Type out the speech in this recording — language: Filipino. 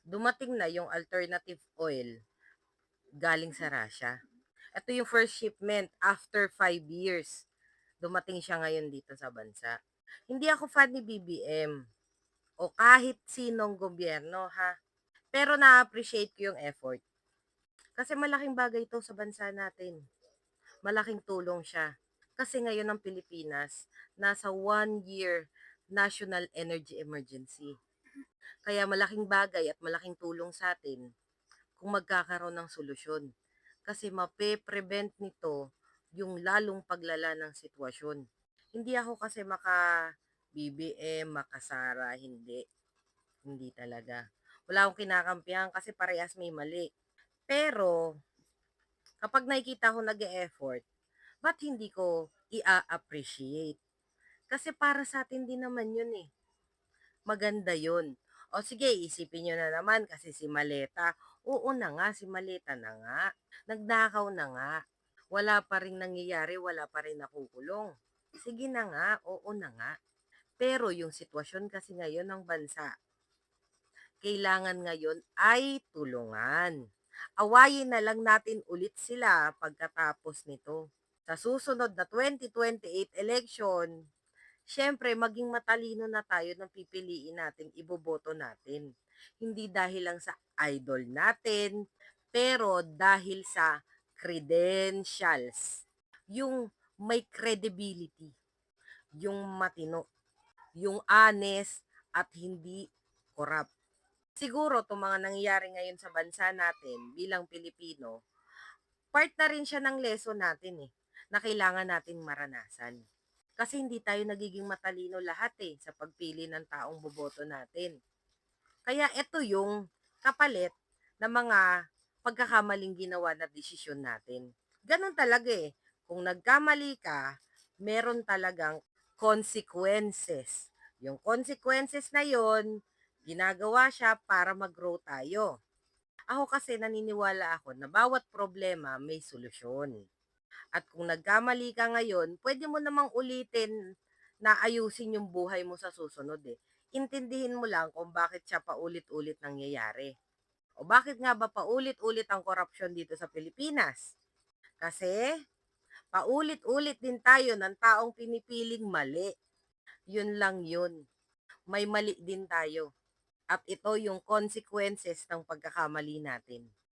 dumating na yung alternative oil galing sa Russia. Ito yung first shipment after 5 years. Dumating siya ngayon dito sa bansa. Hindi ako fan ni BBM o kahit sinong gobyerno ha. Pero na-appreciate ko yung effort. Kasi malaking bagay ito sa bansa natin. Malaking tulong siya. Kasi ngayon ang Pilipinas, nasa 1 year national energy emergency. Kaya malaking bagay at malaking tulong sa atin kung magkakaroon ng solusyon. Kasi mape-prevent nito yung lalong paglala ng sitwasyon. Hindi ako kasi maka BBM, makasara, hindi. Hindi talaga. Wala akong kinakampihan kasi parehas may mali. Pero, kapag nakikita ko nag-e-effort, ba't hindi ko i-appreciate? Kasi para sa atin din naman yun eh. Maganda yun. O sige, isipin nyo na naman kasi si Maleta. Oo na nga, si Maleta na nga. Nagnakaw na nga. Wala pa rin nangyayari, wala pa rin nakukulong. Sige na nga, oo na nga. Pero yung sitwasyon kasi ngayon ng bansa, kailangan ngayon ay tulungan. Awayin na lang natin ulit sila pagkatapos nito. Sa susunod na 2028 election, siyempre maging matalino na tayo ng pipiliin natin, iboboto natin. Hindi dahil lang sa idol natin, pero dahil sa credentials. Yung may credibility, yung matino, yung honest at hindi corrupt. Siguro itong mga nangyayari ngayon sa bansa natin bilang Pilipino, part na rin siya ng lesson natin eh, na kailangan nating maranasan. Kasi hindi tayo nagiging matalino lahat eh sa pagpili ng taong boboto natin. Kaya ito yung kapalit ng mga pagkakamaling ginawa na desisyon natin. Ganon talaga eh. Kung nagkamali ka, meron talagang consequences. Yung consequences na yon, ginagawa siya para mag-grow tayo. Ako kasi naniniwala ako na bawat problema may solusyon. At kung nagkamali ka ngayon, pwede mo namang ulitin na ayusin yung buhay mo sa susunod eh. Intindihin mo lang kung bakit siya paulit-ulit nangyayari. O bakit nga ba paulit-ulit ang korupsyon dito sa Pilipinas? Kasi paulit-ulit din tayo ng taong pinipiling mali. Yun lang yun. May mali din tayo. At ito yung consequences ng pagkakamali natin.